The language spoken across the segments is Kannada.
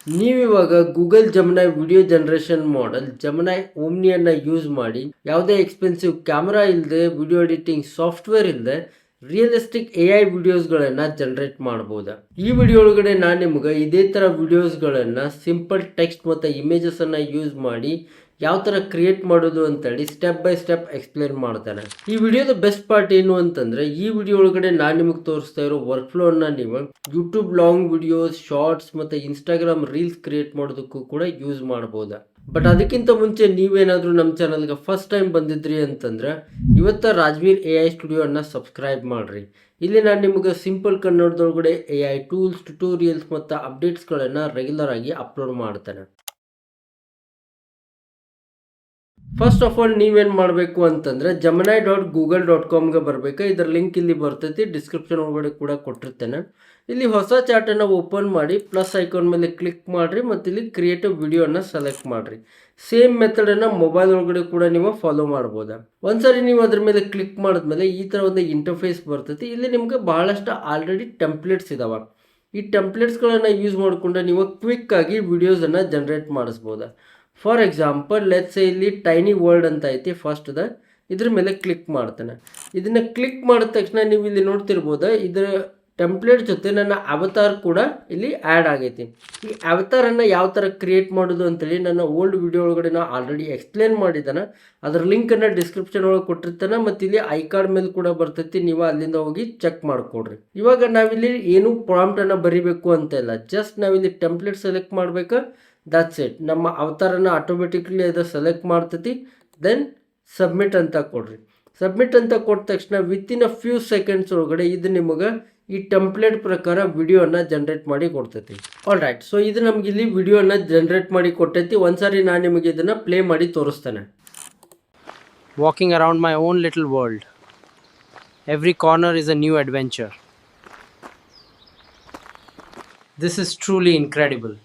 ನೀವಿವಾಗ Google Gemini video generation model Gemini ಓಮ್ನಿಯನ್ನು ಯೂಸ್ ಮಾಡಿ ಯಾವುದೇ ಎಕ್ಸ್ಪೆನ್ಸಿವ್ ಕ್ಯಾಮ್ರಾ ಇಲ್ಲದೆ ವಿಡಿಯೋ ಎಡಿಟಿಂಗ್ ಸಾಫ್ಟ್ವೇರ್ ಇಲ್ಲದೆ ರಿಯಲಿಸ್ಟಿಕ್ AI ವಿಡಿಯೋಸ್ಗಳನ್ನು ಜನರೇಟ್ ಮಾಡ್ಬೋದಾ. ಈ ವಿಡಿಯೋ ಒಳಗಡೆ ನಾನು ನಿಮ್ಗೆ ಇದೇ ಥರ ವಿಡಿಯೋಸ್ಗಳನ್ನು ಸಿಂಪಲ್ ಟೆಕ್ಸ್ಟ್ ಮತ್ತು ಇಮೇಜಸನ್ನು ಯೂಸ್ ಮಾಡಿ ಯಾವ ಥರ ಕ್ರಿಯೇಟ್ ಮಾಡೋದು ಅಂತೇಳಿ ಸ್ಟೆಪ್ ಬೈ ಸ್ಟೆಪ್ ಎಕ್ಸ್ಪ್ಲೇನ್ ಮಾಡ್ತಾನೆ. ಈ ವಿಡಿಯೋದ ಬೆಸ್ಟ್ ಪಾರ್ಟ್ ಏನು ಅಂತಂದ್ರೆ ಈ ವಿಡಿಯೋ ಒಳಗಡೆ ನಾನು ನಿಮಗೆ ತೋರಿಸ್ತಾ ಇರೋ ವರ್ಕ್ ಫ್ಲೋ ಅನ್ನ ನೀವು ಯೂಟ್ಯೂಬ್ ಲಾಂಗ್ ವಿಡಿಯೋಸ್, ಶಾರ್ಟ್ಸ್ ಮತ್ತೆ ಇನ್ಸ್ಟಾಗ್ರಾಮ್ ರೀಲ್ಸ್ ಕ್ರಿಯೇಟ್ ಮಾಡೋದಕ್ಕೂ ಕೂಡ ಯೂಸ್ ಮಾಡಬಹುದಾ. ಬಟ್ ಅದಕ್ಕಿಂತ ಮುಂಚೆ ನೀವೇನಾದರೂ ನಮ್ಮ ಚಾನಲ್ಗೆ ಫಸ್ಟ್ ಟೈಮ್ ಬಂದಿದ್ರಿ ಅಂತಂದ್ರೆ ಇವತ್ತ ರಾಜ್ವೀರ್ AI ಸ್ಟುಡಿಯೋ ಅನ್ನ ಸಬ್ಸ್ಕ್ರೈಬ್ ಮಾಡ್ರಿ. ಇಲ್ಲಿ ನಾನು ನಿಮಗೆ ಸಿಂಪಲ್ ಕನ್ನಡದೊಳಗಡೆ AI ಟೂಲ್ಸ್, ಟ್ಯುಟೋರಿಯಲ್ಸ್ ಮತ್ತು ಅಪ್ಡೇಟ್ಸ್ಗಳನ್ನು ರೆಗ್ಯುಲರ್ ಆಗಿ ಅಪ್ಲೋಡ್ ಮಾಡ್ತೇನೆ. ಫಸ್ಟ್ ಆಫ್ ಆಲ್ ನೀವೇನು ಮಾಡಬೇಕು ಅಂತಂದರೆ gemini.google.comಗೆ ಬರಬೇಕು. ಇದರ ಲಿಂಕ್ ಇಲ್ಲಿ ಬರ್ತೈತಿ, ಡಿಸ್ಕ್ರಿಪ್ಷನ್ ಒಳಗಡೆ ಕೂಡ ಕೊಟ್ಟಿರ್ತೇನೆ. ಇಲ್ಲಿ ಹೊಸ ಚಾರ್ಟನ್ನು ಓಪನ್ ಮಾಡಿ ಪ್ಲಸ್ ಐಕಾನ್ ಮೇಲೆ ಕ್ಲಿಕ್ ಮಾಡಿರಿ ಮತ್ತು ಇಲ್ಲಿ ಕ್ರಿಯೇಟಿವ್ ವಿಡಿಯೋನ ಸೆಲೆಕ್ಟ್ ಮಾಡಿರಿ. ಸೇಮ್ ಮೆಥಡನ್ನು ಮೊಬೈಲ್ ಒಳಗಡೆ ಕೂಡ ನೀವು ಫಾಲೋ ಮಾಡ್ಬೋದಾ. ಒಂದ್ಸರಿ ನೀವು ಅದ್ರ ಮೇಲೆ ಕ್ಲಿಕ್ ಮಾಡಿದ್ಮೇಲೆ ಈ ಥರ ಒಂದು ಇಂಟರ್ಫೇಸ್ ಬರ್ತೈತಿ. ಇಲ್ಲಿ ನಿಮಗೆ ಬಹಳಷ್ಟು ಆಲ್ರೆಡಿ ಟೆಂಪ್ಲೇಟ್ಸ್ ಇದಾವೆ. ಈ ಟೆಂಪ್ಲೇಟ್ಸ್ಗಳನ್ನು ಯೂಸ್ ಮಾಡಿಕೊಂಡು ನೀವು ಕ್ವಿಕ್ಕಾಗಿ ವಿಡಿಯೋಸನ್ನು ಜನರೇಟ್ ಮಾಡಿಸ್ಬೋದಾ. ಫಾರ್ ಎಕ್ಸಾಂಪಲ್ ಲೆಟ್ಸ್ ಇಲ್ಲಿ ಟೈನಿ ವರ್ಲ್ಡ್ ಅಂತ ಐತಿ, ಫಸ್ಟ್ ಇದ್ರ ಮೇಲೆ ಕ್ಲಿಕ್ ಮಾಡ್ತೇನೆ. ಇದನ್ನ ಕ್ಲಿಕ್ ಮಾಡಿದ ತಕ್ಷಣ ನೀವು ಇಲ್ಲಿ ನೋಡ್ತಿರ್ಬೋದ ಇದರ ಟೆಂಪ್ಲೇಟ್ ಜೊತೆ ನನ್ನ ಅವತಾರ್ ಕೂಡ ಇಲ್ಲಿ ಆ್ಯಡ್ ಆಗೈತಿ. ಈ ಅವತಾರನ್ನು ಯಾವ ಥರ ಕ್ರಿಯೇಟ್ ಮಾಡೋದು ಅಂತೇಳಿ ನನ್ನ ಓಲ್ಡ್ ವಿಡಿಯೋ ಒಳಗಡೆ ನಾನು ಆಲ್ರೆಡಿ ಎಕ್ಸ್ಪ್ಲೇನ್ ಮಾಡಿದ್ದಾನೆ. ಅದರ ಲಿಂಕನ್ನು ಡಿಸ್ಕ್ರಿಪ್ಷನ್ ಒಳಗೆ ಕೊಟ್ಟಿರ್ತಾನೆ ಮತ್ತು ಇಲ್ಲಿ ಐ ಕಾರ್ಡ್ ಮೇಲೆ ಕೂಡ ಬರ್ತೈತಿ, ನೀವು ಅಲ್ಲಿಂದ ಹೋಗಿ ಚೆಕ್ ಮಾಡಿಕೊಡ್ರಿ. ಇವಾಗ ನಾವಿಲ್ಲಿ ಏನು ಪ್ರಾಂಪ್ಟನ್ನು ಬರಿಬೇಕು ಅಂತ ಇಲ್ಲ, ಜಸ್ಟ್ ನಾವಿಲ್ಲಿ ಟೆಂಪ್ಲೇಟ್ ಸೆಲೆಕ್ಟ್ ಮಾಡಬೇಕು, ದಟ್ಸ್ ಇಟ್. ನಮ್ಮ ಅವತಾರನ ಆಟೋಮೆಟಿಕ್ಲಿ ಅದು ಸೆಲೆಕ್ಟ್ ಮಾಡ್ತೈತಿ. ದೆನ್ ಸಬ್ಮಿಟ್ ಅಂತ ಕೊಡ್ರಿ. ಸಬ್ಮಿಟ್ ಅಂತ ಕೊಟ್ಟ ತಕ್ಷಣ ವಿತಿನ್ ಅ ಫ್ಯೂ ಸೆಕೆಂಡ್ಸ್ ಒಳಗಡೆ ಇದು ನಿಮಗೆ ಈ ಟೆಂಪ್ಲೇಟ್ ಪ್ರಕಾರ ವಿಡಿಯೋನ ಜನರೇಟ್ ಮಾಡಿ ಕೊಡ್ತೈತಿ. ಆಲ್ ರೈಟ್, ಸೊ ಇದು ನಮ್ಗೆ ಇಲ್ಲಿ ವಿಡಿಯೋನ ಜನರೇಟ್ ಮಾಡಿ ಕೊಟ್ಟೈತಿ. ಒಂದ್ಸಾರಿ ನಾನು ನಿಮಗೆ ಇದನ್ನು ಪ್ಲೇ ಮಾಡಿ ತೋರಿಸ್ತೇನೆ. Walking around my own little world. Every corner is a new adventure. This is truly incredible.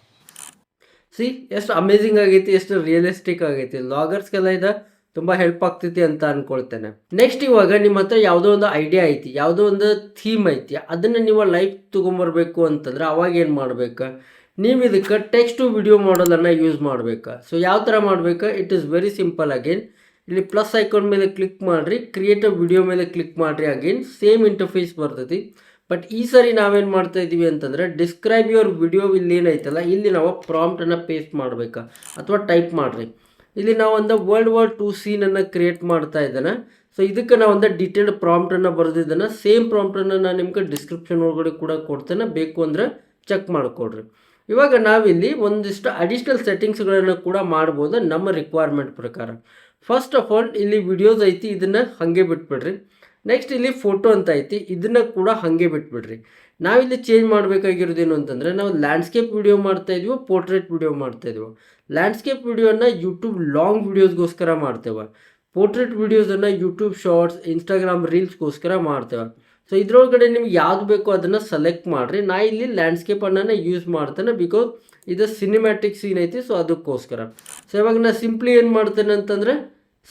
ಎಷ್ಟು ಅಮೇಝಿಂಗ್ ಆಗೈತಿ, ಎಷ್ಟು ರಿಯಲಿಸ್ಟಿಕ್ ಆಗೈತಿ. ಲಾಗರ್ಸ್ಗೆಲ್ಲ ಇದು ತುಂಬ ಹೆಲ್ಪ್ ಆಗ್ತೈತಿ ಅಂತ ಅನ್ಕೊಳ್ತೇನೆ. ನೆಕ್ಸ್ಟ್ ಇವಾಗ ನಿಮ್ಮ ಹತ್ರ ಯಾವುದೋ ಒಂದು ಐಡಿಯಾ ಐತಿ, ಯಾವುದೋ ಒಂದು ಥೀಮ್ ಐತಿ, ಅದನ್ನು ನೀವು ಲೈಫ್ ತೊಗೊಂಬರ್ಬೇಕು ಅಂತಂದ್ರೆ ಅವಾಗ ಏನು ಮಾಡ್ಬೇಕು, ನೀವು ಇದಕ್ಕೆ ಟೆಕ್ಸ್ಟ್ ಟು ವಿಡಿಯೋ ಮಾಡಲನ್ನು ಯೂಸ್ ಮಾಡಬೇಕು. ಸೊ ಯಾವ ಥರ ಮಾಡ್ಬೇಕು, it is very simple. Again ಇಲ್ಲಿ ಪ್ಲಸ್ ಐಕಾನ್ ಮೇಲೆ ಕ್ಲಿಕ್ ಮಾಡಿರಿ, ಕ್ರಿಯೇಟಿವ್ ವಿಡಿಯೋ ಮೇಲೆ ಕ್ಲಿಕ್ ಮಾಡಿರಿ. ಅಗೇನ್ ಸೇಮ್ ಇಂಟರ್ಫೇಸ್ ಬರ್ತೈತಿ. ಬಟ್ ಈ ಸರಿ ನಾವೇನು ಮಾಡ್ತಾ ಇದ್ದೀವಿ ಅಂತಂದರೆ ಡಿಸ್ಕ್ರೈಬ್ ಯುವರ್ ವಿಡಿಯೋ ಇಲ್ಲಿ ಏನೈತಲ್ಲ, ಇಲ್ಲಿ ನಾವು ಪ್ರಾಂಪ್ಟನ್ನು ಪೇಸ್ಟ್ ಮಾಡಬೇಕಾ ಅಥವಾ ಟೈಪ್ ಮಾಡಿರಿ. ಇಲ್ಲಿ ನಾವು ಒಂದು ವರ್ಲ್ಡ್ ವಾರ್ 2 ಸೀನನ್ನು ಕ್ರಿಯೇಟ್ ಮಾಡ್ತಾ ಇದ್ದಾನೆ. ಸೊ ಇದಕ್ಕೆ ನಾವು ಒಂದು ಡೀಟೇಲ್ಡ್ ಪ್ರಾಂಪ್ಟನ್ನು ಬರೆದಿದ್ದಾನೆ. ಸೇಮ್ ಪ್ರಾಂಪ್ಟನ್ನು ನಾನು ನಿಮ್ಗೆ ಡಿಸ್ಕ್ರಿಪ್ಷನ್ ಒಳಗಡೆ ಕೂಡ ಕೊಡ್ತೇನೆ, ಬೇಕು ಅಂದರೆ ಚೆಕ್ ಮಾಡಿಕೊಡ್ರಿ. ಇವಾಗ ನಾವಿಲ್ಲಿ ಒಂದಿಷ್ಟು ಅಡಿಷ್ನಲ್ ಸೆಟ್ಟಿಂಗ್ಸ್ಗಳನ್ನು ಕೂಡ ಮಾಡ್ಬೋದು ನಮ್ಮ ರಿಕ್ವೈರ್ಮೆಂಟ್ ಪ್ರಕಾರ. ಫಸ್ಟ್ ಆಫ್ ಆಲ್ ಇಲ್ಲಿ ವಿಡಿಯೋಸ್ ಐತಿ, ಇದನ್ನು ಹಾಗೆ ಬಿಟ್ಬಿಡ್ರಿ. ನೆಕ್ಸ್ಟ್ ಇಲ್ಲಿ ಫೋಟೋ ಅಂತ ಐತಿ, ಇದನ್ನು ಕೂಡ ಹಾಗೆ ಬಿಟ್ಬಿಡ್ರಿ. ನಾವಿಲ್ಲಿ ಚೇಂಜ್ ಮಾಡಬೇಕಾಗಿರೋದೇನು ಅಂತಂದರೆ ನಾವು ಲ್ಯಾಂಡ್ಸ್ಕೇಪ್ ವಿಡಿಯೋ ಮಾಡ್ತಾಯಿದ್ವಿ, ಪೋರ್ಟ್ರೇಟ್ ವಿಡಿಯೋ ಮಾಡ್ತಾಯಿದ್ವಿ. ಲ್ಯಾಂಡ್ಸ್ಕೇಪ್ ವಿಡಿಯೋನ ಯೂಟ್ಯೂಬ್ ಲಾಂಗ್ ವಿಡಿಯೋಸ್ಗೋಸ್ಕರ ಮಾಡ್ತೇವೆ, ಪೋರ್ಟ್ರೇಟ್ ವಿಡಿಯೋಸನ್ನು ಯೂಟ್ಯೂಬ್ ಶಾರ್ಟ್ಸ್, ಇನ್ಸ್ಟಾಗ್ರಾಮ್ ರೀಲ್ಸ್ಗೋಸ್ಕರ ಮಾಡ್ತೇವೆ. ಸೊ ಇದರೊಳಗಡೆ ನಿಮ್ಗೆ ಯಾವುದು ಬೇಕೋ ಅದನ್ನು ಸೆಲೆಕ್ಟ್ ಮಾಡಿರಿ. ನಾ ಇಲ್ಲಿ ಲ್ಯಾಂಡ್ಸ್ಕೇಪನ್ನು ಯೂಸ್ ಮಾಡ್ತೇನೆ, ಬಿಕಾಸ್ ಇದು ಸಿನಿಮ್ಯಾಟಿಕ್ ಸೀನ್ ಐತಿ, ಸೊ ಅದಕ್ಕೋಸ್ಕರ. ಸೊ ಇವಾಗ ನಾನು ಸಿಂಪ್ಲಿ ಏನು ಮಾಡ್ತೇನೆ ಅಂತಂದರೆ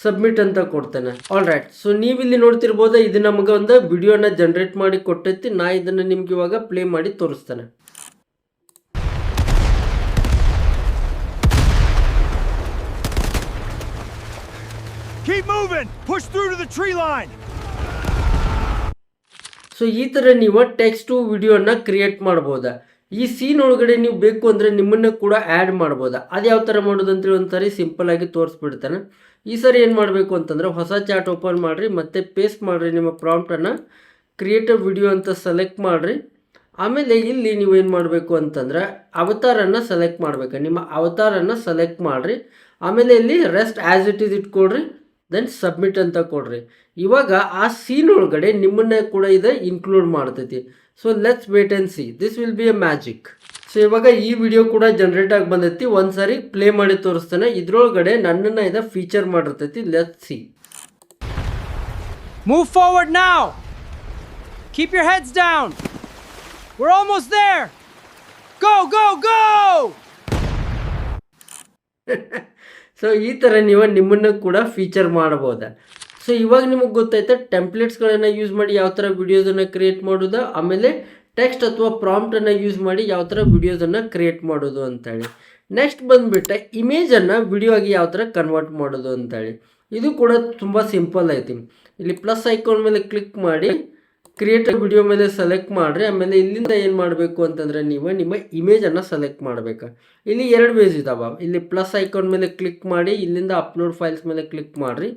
ಸಬ್ಮಿಟ್ ಅಂತ ಕೊಡ್ತೇನೆ. ಆಲ್ ರೈಟ್, ಸೊ ನೀವಿಲ್ಲಿ ನೋಡ್ತಿರ್ಬೋದು ಇದು ನಮಗೆ ಒಂದು ವಿಡಿಯೋನ ಜನರೇಟ್ ಮಾಡಿ ಕೊಟ್ಟೈತಿ. ನಾ ಇದನ್ನು ನಿಮ್ಗೆ ಇವಾಗ ಪ್ಲೇ ಮಾಡಿ ತೋರಿಸ್ತೇನೆ. Keep moving. Push through to the tree line. So ಈ ಥರ ನೀವು ಟೆಕ್ಸ್ಟ್ ಟು ವಿಡಿಯೋನ ಕ್ರಿಯೇಟ್ ಮಾಡ್ಬೋದಾ. ಈ ಸೀನ್ ಒಳಗಡೆ ನೀವು ಬೇಕು ಅಂದರೆ ನಿಮ್ಮನ್ನು ಕೂಡ ಆ್ಯಡ್ ಮಾಡ್ಬೋದಾ. ಅದು ಯಾವ ಥರ ಮಾಡೋದು ಅಂತೇಳಿ ಒಂದ್ಸರಿ ಸಿಂಪಲ್ ಆಗಿ ತೋರಿಸ್ಬಿಡ್ತಾನೆ. ಈ ಸರಿ ಏನು ಮಾಡಬೇಕು ಅಂತಂದರೆ ಹೊಸ ಚಾರ್ಟ್ ಓಪನ್ ಮಾಡಿರಿ ಮತ್ತು ಪೇಸ್ಟ್ ಮಾಡಿರಿ ನಿಮ್ಮ ಪ್ರಾಂಪ್ಟನ್ನು, ಕ್ರಿಯೇಟಿವ್ ವಿಡಿಯೋ ಅಂತ ಸೆಲೆಕ್ಟ್ ಮಾಡಿರಿ. ಆಮೇಲೆ ಇಲ್ಲಿ ನೀವು ಏನು ಮಾಡಬೇಕು ಅಂತಂದರೆ ಅವತಾರನ್ನು ಸೆಲೆಕ್ಟ್ ಮಾಡಬೇಕು. ನಿಮ್ಮ ಅವತಾರನ್ನು ಸೆಲೆಕ್ಟ್ ಮಾಡಿರಿ. ಆಮೇಲೆ ಇಲ್ಲಿ ರೆಸ್ಟ್ ಆ್ಯಸ್ ಇಟ್ ಈಸ್ ಇಟ್ಕೊಳ್ರಿ. ದೆನ್ ಸಬ್ಮಿಟ್ ಅಂತ ಕೊಡ್ರಿ. ಇವಾಗ ಆ ಸೀನ್ ಒಳಗಡೆ ನಿಮ್ಮನ್ನೇ ಕೂಡ ಇದು ಇನ್ಕ್ಲೂಡ್ ಮಾಡ್ತೈತಿ. So let's wait and see, this will be a magic. So ಇವಾಗ ಈ ವಿಡಿಯೋ ಕೂಡ ಜನರೇಟ್ ಆಗಿ ಬಂದೈತಿ. ಒಂದ್ಸಾರಿ ಪ್ಲೇ ಮಾಡಿ ತೋರಿಸ್ತೇನೆ. ಇದ್ರೊಳಗಡೆ ನನ್ನನ್ನು ಇದು ಫೀಚರ್ ಮಾಡಿರ್ತೈತಿ. Let's see. Move forward now. Keep your heads down. We're almost there. Go, go, go. So ಈ ಥರ ನೀವು ನಿಮ್ಮನ್ನು ಕೂಡ ಫೀಚರ್ ಮಾಡ್ಬೋದಾ. ಸೊ ಇವಾಗ ನಿಮಗೆ ಗೊತ್ತಾಯ್ತಾ ಟೆಂಪ್ಲೇಟ್ಸ್ಗಳನ್ನು ಯೂಸ್ ಮಾಡಿ ಯಾವ ಥರ ವಿಡಿಯೋಸನ್ನು ಕ್ರಿಯೇಟ್ ಮಾಡೋದು, ಆಮೇಲೆ ಟೆಕ್ಸ್ಟ್ ಅಥವಾ ಪ್ರಾಂಪ್ಟನ್ನು ಯೂಸ್ ಮಾಡಿ ಯಾವ ಥರ ವಿಡಿಯೋಸನ್ನು ಕ್ರಿಯೇಟ್ ಮಾಡೋದು ಅಂತೇಳಿ. ನೆಕ್ಸ್ಟ್ ಬಂದುಬಿಟ್ಟೆ ಇಮೇಜನ್ನು ವಿಡಿಯೋ ಆಗಿ ಯಾವ ಥರ ಕನ್ವರ್ಟ್ ಮಾಡೋದು ಅಂತೇಳಿ. ಇದು ಕೂಡ ತುಂಬ ಸಿಂಪಲ್ ಐತಿ. ಇಲ್ಲಿ ಪ್ಲಸ್ ಐಕಾನ್ ಮೇಲೆ ಕ್ಲಿಕ್ ಮಾಡಿ ಕ್ರಿಯೇಟ್ ವಿಡಿಯೋ ಮೇಲೆ ಸೆಲೆಕ್ಟ್ ಮಾಡಿರಿ. ಆಮೇಲೆ ಇಲ್ಲಿಂದ ಏನು ಮಾಡಬೇಕು ಅಂತಂದರೆ ನೀವು ನಿಮ್ಮ ಇಮೇಜನ್ನು ಸೆಲೆಕ್ಟ್ ಮಾಡಬೇಕು. ಇಲ್ಲಿ 2 ವೇಸ್ ಇದಾವೆ. ಇಲ್ಲಿ ಪ್ಲಸ್ ಐಕಾನ್ ಮೇಲೆ ಕ್ಲಿಕ್ ಮಾಡಿ ಇಲ್ಲಿಂದ ಅಪ್ಲೋಡ್ ಫೈಲ್ಸ್ ಮೇಲೆ ಕ್ಲಿಕ್ ಮಾಡಿರಿ.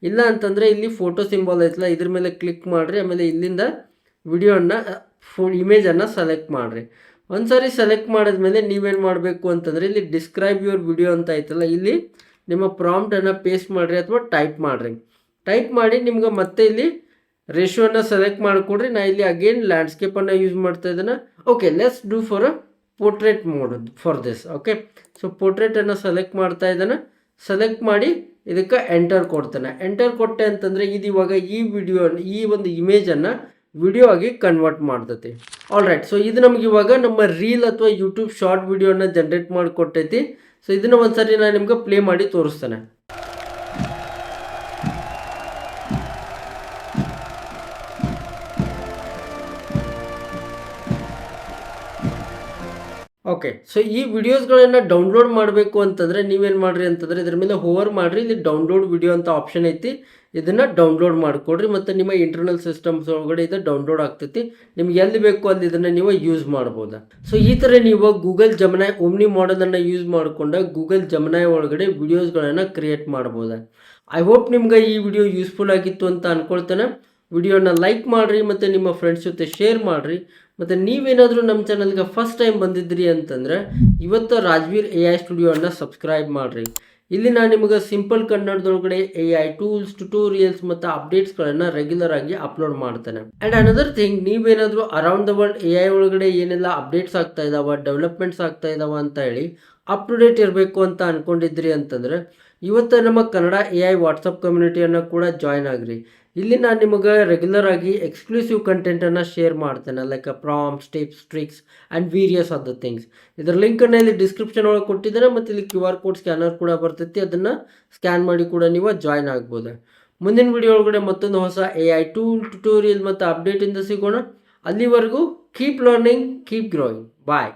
ಇಲ್ಲ ಅಂತಂದರೆ ಇಲ್ಲಿ ಫೋಟೋ ಸಿಂಬಲ್ ಐತಲ್ಲ ಇದ್ರ ಮೇಲೆ ಕ್ಲಿಕ್ ಮಾಡಿರಿ. ಆಮೇಲೆ ಇಲ್ಲಿಂದ ವಿಡಿಯೋನ ಇಮೇಜನ್ನು ಸೆಲೆಕ್ಟ್ ಮಾಡಿರಿ. ಒಂದು ಸಾರಿ ಸೆಲೆಕ್ಟ್ ಮಾಡಿದ್ಮೇಲೆ ನೀವೇನು ಮಾಡಬೇಕು ಅಂತಂದರೆ ಇಲ್ಲಿ ಡಿಸ್ಕ್ರೈಬ್ ಯುವರ್ ವಿಡಿಯೋ ಅಂತ ಐತಲ್ಲ ಇಲ್ಲಿ ನಿಮ್ಮ ಪ್ರಾಂಪ್ಟನ್ನು ಪೇಸ್ಟ್ ಮಾಡಿರಿ ಅಥವಾ ಟೈಪ್ ಮಾಡಿರಿ. ಟೈಪ್ ಮಾಡಿ ನಿಮ್ಗೆ ಮತ್ತೆ ಇಲ್ಲಿ ರೇಷಿಯೋನ ಸೆಲೆಕ್ಟ್ ಮಾಡಿಕೊಡ್ರಿ. ನಾ ಇಲ್ಲಿ ಅಗೇನ್ ಲ್ಯಾಂಡ್ಸ್ಕೇಪನ್ನು ಯೂಸ್ ಮಾಡ್ತಾ ಇದ್ದೇನೆ. Okay, let's do for a portrait mode for this. Okay, so ಪೋರ್ಟ್ರೇಟನ್ನು ಸೆಲೆಕ್ಟ್ ಮಾಡ್ತಾ ಇದ್ದಾನೆ. ಸೆಲೆಕ್ಟ್ ಮಾಡಿ ಇದಕ್ಕೆ ಎಂಟರ್ ಕೊಡ್ತಾನೆ. ಎಂಟರ್ ಕೊಟ್ಟೆ ಅಂತಂದರೆ ಇದು ಇವಾಗ ಈ ಒಂದು ಇಮೇಜನ್ನು ವಿಡಿಯೋ ಆಗಿ ಕನ್ವರ್ಟ್ ಮಾಡ್ತೈತಿ. ಆಲ್ ರೈಟ್, ಸೊ ಇದು ನಮ್ಗೆ ಇವಾಗ ನಮ್ಮ ರೀಲ್ ಅಥವಾ ಯೂಟ್ಯೂಬ್ ಶಾರ್ಟ್ ವಿಡಿಯೋನ ಜನ್ರೇಟ್ ಮಾಡಿಕೊಟ್ಟೈತಿ. ಸೊ ಇದನ್ನು ಒಂದ್ಸರಿ ನಾನು ನಿಮ್ಗೆ ಪ್ಲೇ ಮಾಡಿ ತೋರಿಸ್ತೇನೆ. ಓಕೆ, ಸೊ ಈ ವಿಡಿಯೋಸ್ಗಳನ್ನು ಡೌನ್ಲೋಡ್ ಮಾಡಬೇಕು ಅಂತಂದರೆ ನೀವೇನು ಮಾಡಿರಿ ಅಂತಂದರೆ ಇದ್ರ ಮೇಲೆ ಹೋವರ್ ಮಾಡಿರಿ. ಇಲ್ಲಿ ಡೌನ್ಲೋಡ್ ವಿಡಿಯೋ ಅಂತ ಆಪ್ಷನ್ ಐತಿ. ಇದನ್ನು ಡೌನ್ಲೋಡ್ ಮಾಡಿಕೊಡ್ರಿ ಮತ್ತು ನಿಮ್ಮ ಇಂಟರ್ನಲ್ ಸಿಸ್ಟಮ್ಸ್ ಒಳಗಡೆ ಇದು ಡೌನ್ಲೋಡ್ ಆಗ್ತೈತಿ. ನಿಮ್ಗೆ ಎಲ್ಲಿ ಬೇಕು ಅಲ್ಲಿ ಇದನ್ನು ನೀವು ಯೂಸ್ ಮಾಡ್ಬೋದು. ಸೊ ಈ ಥರ ನೀವು ಗೂಗಲ್ ಜಮನಾಯ್ ಓಮ್ನಿ ಮಾಡೆಲನ್ನು ಯೂಸ್ ಮಾಡಿಕೊಂಡು ಗೂಗಲ್ ಜಮನಾಯ್ ಒಳಗಡೆ ವಿಡಿಯೋಸ್ಗಳನ್ನು ಕ್ರಿಯೇಟ್ ಮಾಡ್ಬೋದು. ಐ ಹೋಪ್ ನಿಮ್ಗೆ ಈ ವಿಡಿಯೋ ಯೂಸ್ಫುಲ್ ಆಗಿತ್ತು ಅಂತ ಅಂದ್ಕೊಳ್ತೇನೆ. ವಿಡಿಯೋನ ಲೈಕ್ ಮಾಡಿರಿ ಮತ್ತು ನಿಮ್ಮ ಫ್ರೆಂಡ್ಸ್ ಜೊತೆ ಶೇರ್ ಮಾಡಿರಿ. ಮತ್ತು ನೀವೇನಾದರೂ ನಮ್ಮ ಚಾನಲ್ಗೆ ಫಸ್ಟ್ ಟೈಮ್ ಬಂದಿದ್ರಿ ಅಂತಂದರೆ ಇವತ್ತು ರಾಜ್ವೀರ್ AI ಸ್ಟುಡಿಯೋನ ಸಬ್ಸ್ಕ್ರೈಬ್ ಮಾಡಿರಿ. ಇಲ್ಲಿ ನಾನು ನಿಮಗೆ ಸಿಂಪಲ್ ಕನ್ನಡದೊಳಗಡೆ AI ಟೂಲ್ಸ್, ಟ್ಯುಟೋರಿಯಲ್ಸ್ ಮತ್ತು ಅಪ್ಡೇಟ್ಸ್ಗಳನ್ನು ರೆಗ್ಯುಲರ್ ಆಗಿ ಅಪ್ಲೋಡ್ ಮಾಡ್ತೇನೆ. ಆ್ಯಂಡ್ ಅನದರ್ ಥಿಂಗ್, ನೀವೇನಾದರೂ ಅರೌಂಡ್ ದ ವರ್ಲ್ಡ್ AI ಒಳಗಡೆ ಏನೆಲ್ಲ ಅಪ್ಡೇಟ್ಸ್ ಆಗ್ತಾ ಇದ್ದಾವೆ, ಡೆವಲಪ್ಮೆಂಟ್ಸ್ ಆಗ್ತಾ ಇದ್ದಾವೆ ಅಂತ ಹೇಳಿ ಅಪ್ ಟು ಡೇಟ್ ಇರಬೇಕು ಅಂತ ಅಂದ್ಕೊಂಡಿದ್ರಿ ಅಂತಂದರೆ ಇವತ್ತು ನಮ್ಮ ಕನ್ನಡ AI ವಾಟ್ಸಪ್ ಕಮ್ಯುನಿಟಿಯನ್ನು ಕೂಡ ಜಾಯ್ನ್ ಆಗಿರಿ. ಇಲ್ಲಿ ನಾನು ನಿಮಗೆ ರೆಗ್ಯುಲರ್ ಆಗಿ ಎಕ್ಸ್ಕ್ಲೂಸಿವ್ ಕಂಟೆಂಟನ್ನು ಶೇರ್ ಮಾಡ್ತೇನೆ, like prompts, tips, tricks and various of the things. ಇದರ ಲಿಂಕನ್ನು ಇಲ್ಲಿ ಡಿಸ್ಕ್ರಿಪ್ಷನ್ ಒಳಗೆ ಕೊಟ್ಟಿದ್ದಾರೆ ಮತ್ತು ಇಲ್ಲಿ QR ಕೋಡ್ ಸ್ಕ್ಯಾನರ್ ಕೂಡ ಬರ್ತೈತಿ. ಅದನ್ನು ಸ್ಕ್ಯಾನ್ ಮಾಡಿ ಕೂಡ ನೀವು ಜಾಯ್ನ್ ಆಗ್ಬೋದು. ಮುಂದಿನ ವಿಡಿಯೋ ಒಳಗಡೆ ಮತ್ತೊಂದು ಹೊಸ AI ಟೂಲ್, ಟ್ಯುಟೋರಿಯಲ್ ಮತ್ತು ಅಪ್ಡೇಟಿಂದ ಸಿಗೋಣ. ಅಲ್ಲಿವರೆಗೂ ಕೀಪ್ ಲರ್ನಿಂಗ್, ಕೀಪ್ ಗ್ರೋಯಿಂಗ್. ಬಾಯ್.